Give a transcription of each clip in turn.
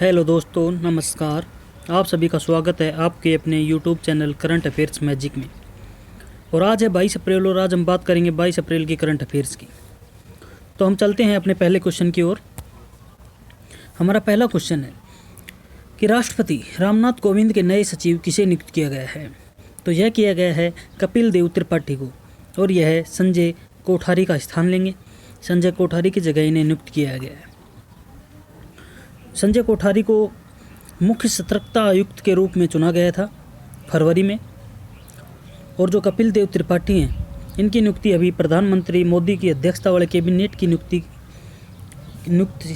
Hello दोस्तों, नमस्कार। आप सभी का स्वागत है आपके अपने YouTube channel current affairs magic में। और आज है 22 अप्रैल और आज हम बात करेंगे 22 अप्रैल की करंट अफेयर्स की। तो हम चलते हैं अपने पहले क्वेश्चन की ओर। हमारा पहला क्वेश्चन है कि राष्ट्रपति रामनाथ कोविंद के नए सचिव किसे नियुक्त किया गया है। तो यह किया गया है कपिल देव त्रिपाठी को, और यह संजय कोठारी का स्थान लेंगे। संजय कोठारी की जगह इन्हें नियुक्त किया गया है। संजय कोठारी को मुख्य सतर्कता आयुक्त के रूप में चुना गया था फरवरी में, और जो कपिल देव त्रिपाठी हैं इनकी नियुक्ति अभी प्रधानमंत्री मोदी की अध्यक्षता वाले कैबिनेट की नियुक्ति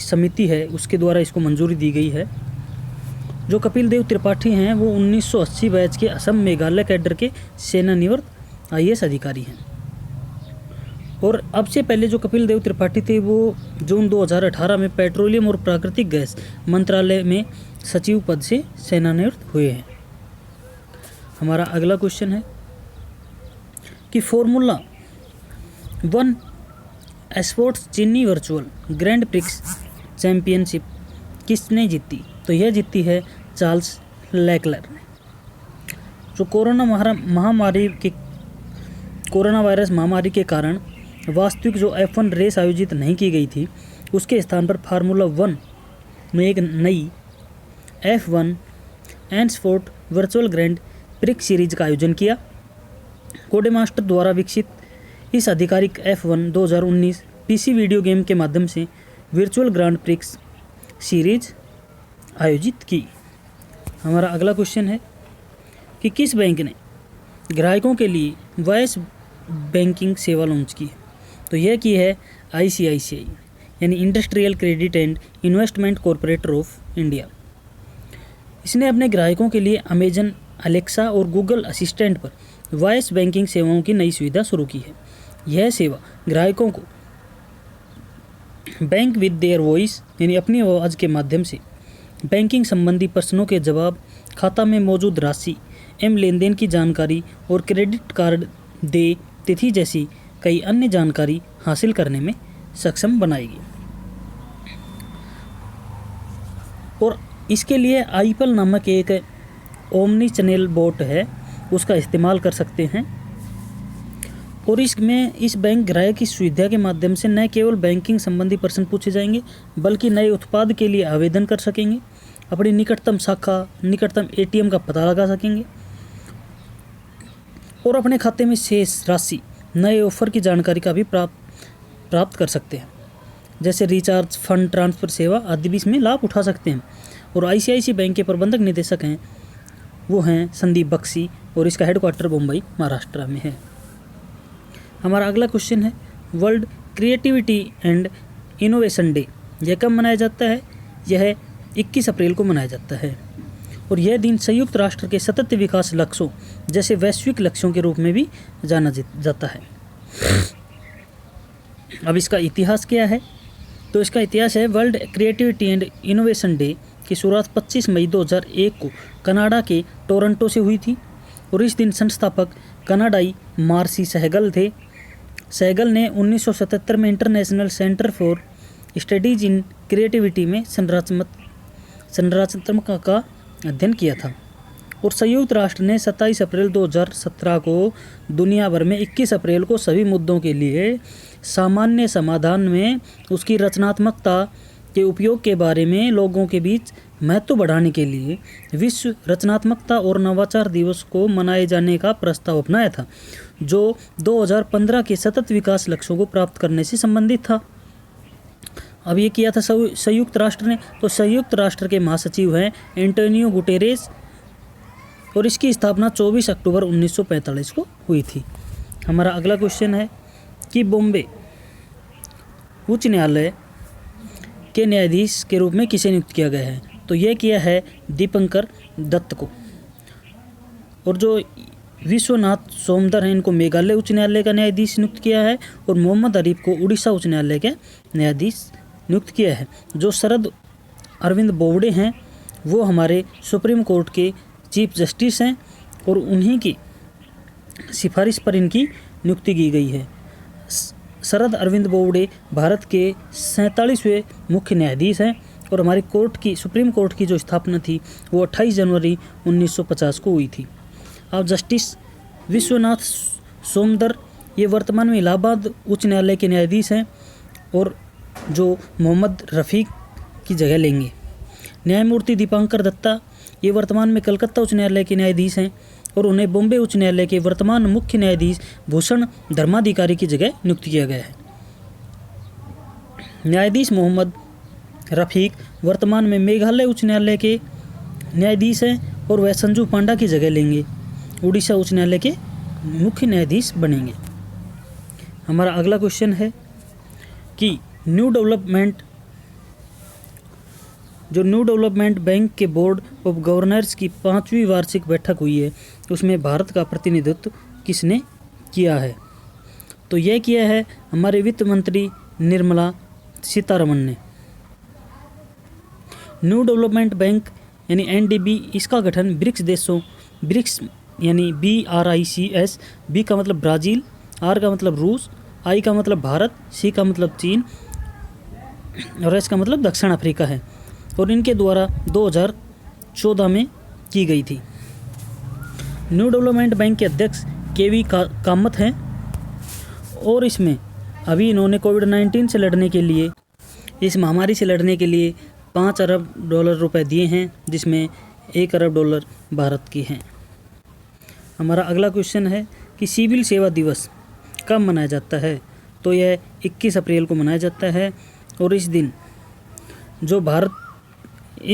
समिति है उसके द्वारा इसको मंजूरी दी गई है। जो कपिल देव त्रिपाठी हैं वो 1980 बैच के असम मेघालय कैडर के सेवानिवृत्त IAS अधिकारी हैं। और अब से पहले जो कपिल देव त्रिपाठी थे वो जून 2018 में पेट्रोलियम और प्राकृतिक गैस मंत्रालय में सचिव पद से सेवानिवृत्त हुए हैं। हमारा अगला क्वेश्चन है कि फॉर्मूला 1 स्पोर्ट्स चीनी वर्चुअल ग्रैंड प्रिक्स चैंपियनशिप किसने जीती। तो यह जीती है चार्ल्स लेक्लर ने। जो कोरोना वायरस महामारी के कारण वास्तविक जो F1 रेस आयोजित नहीं की गई थी उसके स्थान पर फार्मूला 1 में एक नई F1 and sport virtual grand prix series का आयोजन किया। कोडेमास्टर द्वारा विकसित इस आधिकारिक F1 2019 PC वीडियो गेम के माध्यम से वर्चुअल ग्रैंड प्रिक्स सीरीज आयोजित की। हमारा अगला क्वेश्चन है कि किस बैंक ने ग्राहकों के लिए वॉइस बैंकिंग सेवा लॉन्च की है। तो यह की है ICICI यानी industrial credit and investment corporator of India. इसने अपने ग्राहकों के लिए अमेजन अलेक्सा और गूगल असिस्टेंट पर वॉइस बैंकिंग सेवाओं की नई सुविधा शुरू की है। यह सेवा ग्राहकों को बैंक विद देयर वॉइस यानी अपनी आवाज़ के माध्यम से बैंकिंग संबंधी प्रश्नों के जवाब, खाता में मौजूद राशि एवं लेन देन की जानकारी और क्रेडिट कार्ड देय तिथि जैसी कई अन्य जानकारी हासिल करने में सक्षम बनाएगी। और इसके लिए आईपल नामक एक ओमनी चैनल बोट है उसका इस्तेमाल कर सकते हैं। और इस बैंक ग्राहक की सुविधा के माध्यम से न केवल बैंकिंग संबंधी प्रश्न पूछे जाएंगे बल्कि नए उत्पाद के लिए आवेदन कर सकेंगे, अपनी निकटतम शाखा, निकटतम ATM का पता लगा सकेंगे और अपने खाते में शेष राशि, नए ऑफर की जानकारी का भी प्राप्त कर सकते हैं, जैसे रिचार्ज, फंड ट्रांसफ़र सेवा आदि भी इसमें लाभ उठा सकते हैं। और ICICI बैंक के प्रबंधक निदेशक हैं वो हैं संदीप बख्शी और इसका हेडक्वार्टर मुंबई महाराष्ट्र में है। हमारा अगला क्वेश्चन है world creativity and innovation day यह कब मनाया जाता है। यह 21 अप्रैल को मनाया जाता है और यह दिन संयुक्त राष्ट्र के सतत विकास लक्ष्यों जैसे वैश्विक लक्ष्यों के रूप में भी जाना जाता है। अब इसका इतिहास क्या है। तो इसका इतिहास है world creativity and innovation day की शुरुआत 25 मई 2001 को कनाडा के टोरंटो से हुई थी और इस दिन संस्थापक कनाडाई मार्सी सहगल थे। सहगल ने 1977 में international centre for studies in creativity में संरचनात्मक का अध्ययन किया था। और संयुक्त राष्ट्र ने 27 अप्रैल 2017 को दुनिया भर में 21 अप्रैल को सभी मुद्दों के लिए सामान्य समाधान में उसकी रचनात्मकता के उपयोग के बारे में लोगों के बीच महत्व बढ़ाने के लिए विश्व रचनात्मकता और नवाचार दिवस को मनाए जाने का प्रस्ताव अपनाया था, जो 2015 के सतत विकास लक्ष्यों को प्राप्त करने से संबंधित था। अब ये किया था संयुक्त राष्ट्र ने। तो संयुक्त राष्ट्र के महासचिव हैं एंटोनियो गुटेरेस और इसकी स्थापना 24 अक्टूबर 1945 को हुई थी। हमारा अगला क्वेश्चन है कि बॉम्बे उच्च न्यायालय के न्यायाधीश के रूप में किसे नियुक्त किया गया है। तो यह किया है दीपंकर दत्त को। और जो विश्वनाथ सोमदर हैं इनको मेघालय उच्च न्यायालय का न्यायाधीश नियुक्त किया है और मोहम्मद आरिफ को उड़ीसा उच्च न्यायालय के न्यायाधीश नियुक्त किया है। जो शरद अरविंद बोबडे हैं वो हमारे सुप्रीम कोर्ट के चीफ जस्टिस हैं और उन्हीं की सिफारिश पर इनकी नियुक्ति की गई है। शरद अरविंद बोबडे भारत के 47वें मुख्य न्यायाधीश हैं और हमारी सुप्रीम कोर्ट की जो स्थापना थी वो 28 जनवरी 1950 को हुई थी। अब जस्टिस विश्वनाथ सोमदर ये वर्तमान में इलाहाबाद उच्च न्यायालय के न्यायाधीश हैं और जो मोहम्मद रफ़ीक की जगह लेंगे। न्यायमूर्ति दीपांकर दत्ता ये वर्तमान में कलकत्ता उच्च न्यायालय के न्यायाधीश हैं और उन्हें बॉम्बे उच्च न्यायालय के वर्तमान मुख्य न्यायाधीश भूषण धर्माधिकारी की जगह नियुक्त किया गया है। न्यायाधीश मोहम्मद रफ़ीक वर्तमान में मेघालय उच्च न्यायालय के न्यायाधीश हैं और वह संजू पांडा की जगह लेंगे, उड़ीसा उच्च न्यायालय के मुख्य न्यायाधीश बनेंगे। हमारा अगला क्वेश्चन है कि न्यू डेवलपमेंट बैंक के बोर्ड ऑफ गवर्नर्स की 5वीं वार्षिक बैठक हुई है, उसमें भारत का प्रतिनिधित्व किसने किया है? तो यह किया है हमारे वित्त मंत्री निर्मला सीतारमण ने। न्यू डेवलपमेंट बैंक यानी NDB, इसका गठन ब्रिक्स यानी BRICS, B का मतलब ब्राज़ील, R का मतलब रूस, I का मतलब भारत, C का मतलब चीन और S का मतलब दक्षिण अफ्रीका है और इनके द्वारा 2014 में की गई थी। न्यू डेवलपमेंट बैंक के अध्यक्ष KV कामत हैं और इसमें अभी इन्होंने कोविड-19 से लड़ने के लिए, इस महामारी से लड़ने के लिए $5 अरब रुपए दिए हैं, जिसमें $1 अरब भारत की हैं। हमारा अगला क्वेश्चन है कि सिविल सेवा दिवस कब मनाया जाता है? तो यह 21 अप्रैल को मनाया जाता है और इस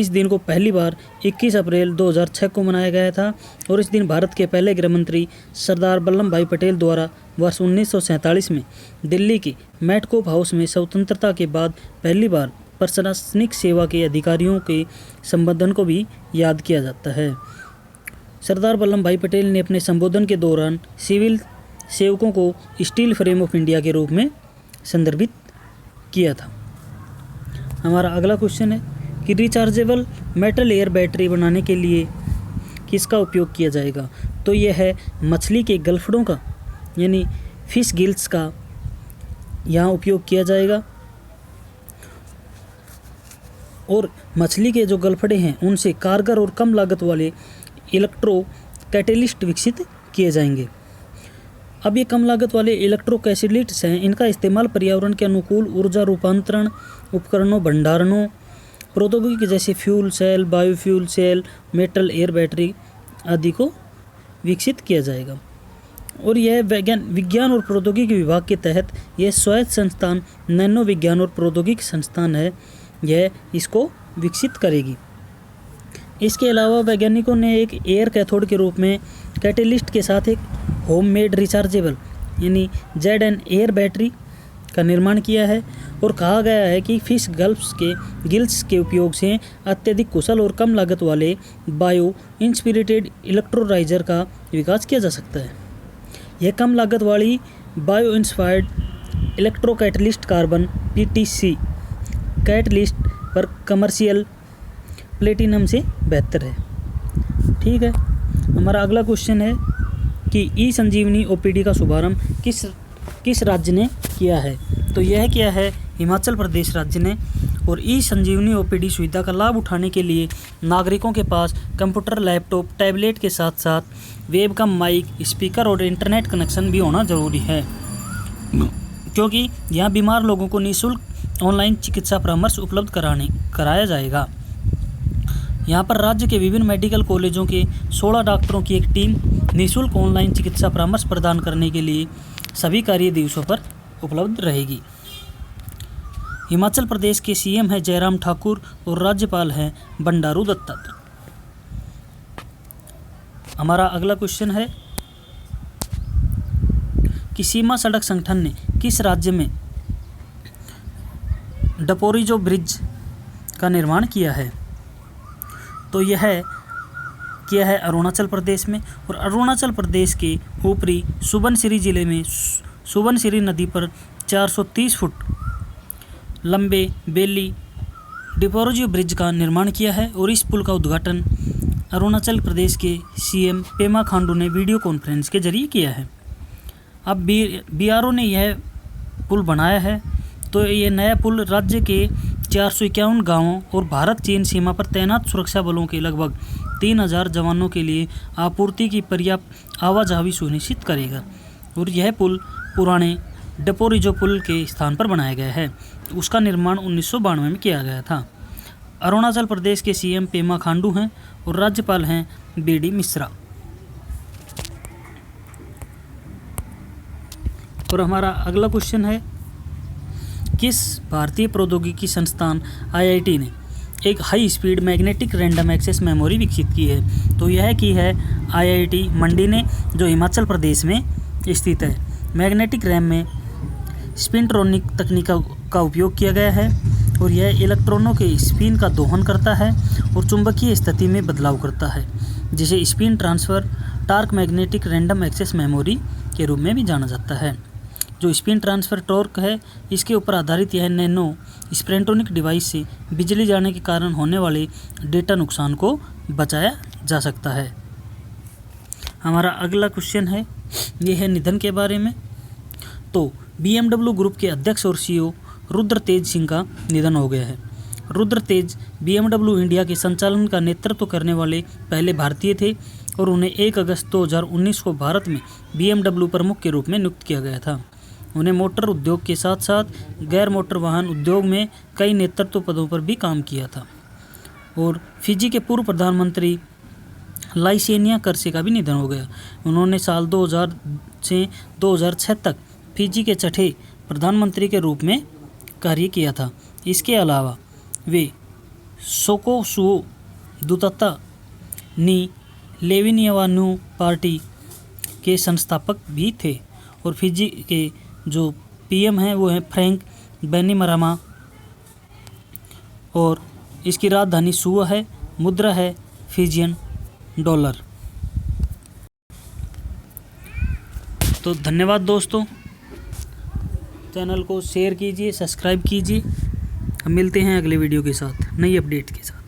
दिन को पहली बार 21 अप्रैल 2006 को मनाया गया था और इस दिन भारत के पहले गृह मंत्री सरदार वल्लभ भाई पटेल द्वारा वर्ष 1947 में दिल्ली के मेटकोप हाउस में स्वतंत्रता के बाद पहली बार प्रशासनिक सेवा के अधिकारियों के संबोधन को भी याद किया जाता है। सरदार वल्लभ भाई पटेल ने अपने संबोधन के दौरान सिविल सेवकों को स्टील फ्रेम ऑफ इंडिया के रूप में संदर्भित किया था। हमारा अगला क्वेश्चन है कि रिचार्जेबल मेटल एयर बैटरी बनाने के लिए किसका उपयोग किया जाएगा? तो यह है मछली के गलफड़ों का यानी फिश गिल्स का यहाँ उपयोग किया जाएगा और मछली के जो गलफड़े हैं उनसे कारगर और कम लागत वाले इलेक्ट्रो कैटेलिस्ट विकसित किए जाएंगे। अब ये कम लागत वाले इलेक्ट्रो कैटेलिस्ट्स हैं, इनका इस्तेमाल पर्यावरण के अनुकूल ऊर्जा रूपांतरण उपकरणों, भंडारणों, प्रौद्योगिकी जैसे fuel cell, biofuel cell, metal air battery आदि को विकसित किया जाएगा। और यह विज्ञान और प्रौद्योगिकी विभाग के तहत यह स्वायत्त संस्थान नैनो विज्ञान और प्रौद्योगिकी संस्थान है, यह इसको विकसित करेगी। इसके अलावा वैज्ञानिकों ने एक एयर कैथोड के रूप में कैटेलिस्ट के साथ एक होममेड रिचार्जेबल यानी ZN एयर बैटरी का निर्माण किया है और कहा गया है कि फिश गिल्स के उपयोग से अत्यधिक कुशल और कम लागत वाले बायो इंस्पिरेटेड इलेक्ट्रोलाइजर का विकास किया जा सकता है। यह कम लागत वाली bio inspired electro catalyst carbon PTC catalyst पर कमर्शियल प्लेटिनम से बेहतर है। ठीक है, हमारा अगला क्वेश्चन है कि ई-संजीवनी OPD का शुभारंभ किस राज्य ने किया है? तो यह किया है हिमाचल प्रदेश राज्य ने। और ई-संजीवनी OPD सुविधा का लाभ उठाने के लिए नागरिकों के पास कंप्यूटर, लैपटॉप, टैबलेट के साथ साथ वेबकम, माइक, स्पीकर और इंटरनेट कनेक्शन भी होना जरूरी है, क्योंकि यहाँ बीमार लोगों को निःशुल्क ऑनलाइन चिकित्सा परामर्श उपलब्ध कराया जाएगा। यहाँ पर राज्य के विभिन्न मेडिकल कॉलेजों के 16 डॉक्टरों की एक टीम निःशुल्क ऑनलाइन चिकित्सा परामर्श प्रदान करने के लिए सभी कार्य दिवसों पर उपलब्ध रहेगी। हिमाचल प्रदेश के CM है जयराम ठाकुर और राज्यपाल हैं बंडारू दत्तात्रेय। हमारा अगला क्वेश्चन है कि सीमा सड़क संगठन ने किस राज्य में डपोरिजो ब्रिज का निर्माण किया है? तो यह किया है अरुणाचल प्रदेश में। और अरुणाचल प्रदेश के ऊपरी सुबनसिरी जिले में सुबनसिरी नदी पर 430 फुट लंबे बेली डपोरिजो ब्रिज का निर्माण किया है और इस पुल का उद्घाटन अरुणाचल प्रदेश के CM पेमा खांडू ने वीडियो कॉन्फ्रेंस के जरिए किया है। अब BRO ने यह पुल बनाया है, तो ये नया पुल राज्य के 451 गांवों और भारत चीन सीमा पर तैनात सुरक्षा बलों के लगभग 3000 जवानों के लिए आपूर्ति की पर्याप्त आवाजाही सुनिश्चित करेगा। और यह पुल पुराने डपोरिजो पुल के स्थान पर बनाया गया है। उसका निर्माण 1992 में किया गया था। अरुणाचल प्रदेश के सीएम पेमा खांडू हैं और राज्यपाल हैं बीडी मिश्रा। और हमारा अगला क्वेश्चन है, किस भारतीय प्रौद्योगिकी संस्थान आईआईटी ने एक high speed magnetic random access memory विकसित की है? तो यह की है आईआईटी मंडी ने, जो हिमाचल प्रदेश में स्थित है। मैग्नेटिक रैम में स्पिनट्रोनिक तकनीक का उपयोग किया गया है और यह इलेक्ट्रॉनों के स्पिन का दोहन करता है और चुंबकीय स्थिति में बदलाव करता है, जिसे spin transfer torque magnetic random access memory के रूप में भी जाना जाता है। जो स्पिन ट्रांसफ़र टॉर्क है, इसके ऊपर आधारित यह नैनो स्पिनट्रोनिक डिवाइस से बिजली जाने के कारण होने वाले डेटा नुकसान को बचाया जा सकता है। हमारा अगला क्वेश्चन है, ये है निधन के बारे में। तो BMW ग्रुप के अध्यक्ष और CEO रुद्र तेज सिंह का निधन हो गया है। रुद्र तेज BMW इंडिया के संचालन का नेतृत्व करने वाले पहले भारतीय थे और उन्हें 1 अगस्त 2019 को भारत में BMW प्रमुख के रूप में नियुक्त किया गया था। उन्हें मोटर उद्योग के साथ साथ गैर मोटर वाहन उद्योग में कई नेतृत्व पदों पर भी काम किया था। और फिजी के पूर्व प्रधानमंत्री लाइसेनिया कर्से का भी निधन हो गया। उन्होंने साल 2000 से 2006 तक फिजी के छठे प्रधानमंत्री के रूप में कार्य किया था। इसके अलावा वे सोकोसुओ दुताता नी लेविनियावानू पार्टी के संस्थापक भी थे। और फिजी के जो पीएम हैं वो हैं फ्रैंक बैनिमरामा और इसकी राजधानी सुआ है। मुद्रा है फिजियन डॉलर। तो धन्यवाद दोस्तों, चैनल को शेयर कीजिए, सब्सक्राइब कीजिए। हम मिलते हैं अगले वीडियो के साथ, नई अपडेट के साथ।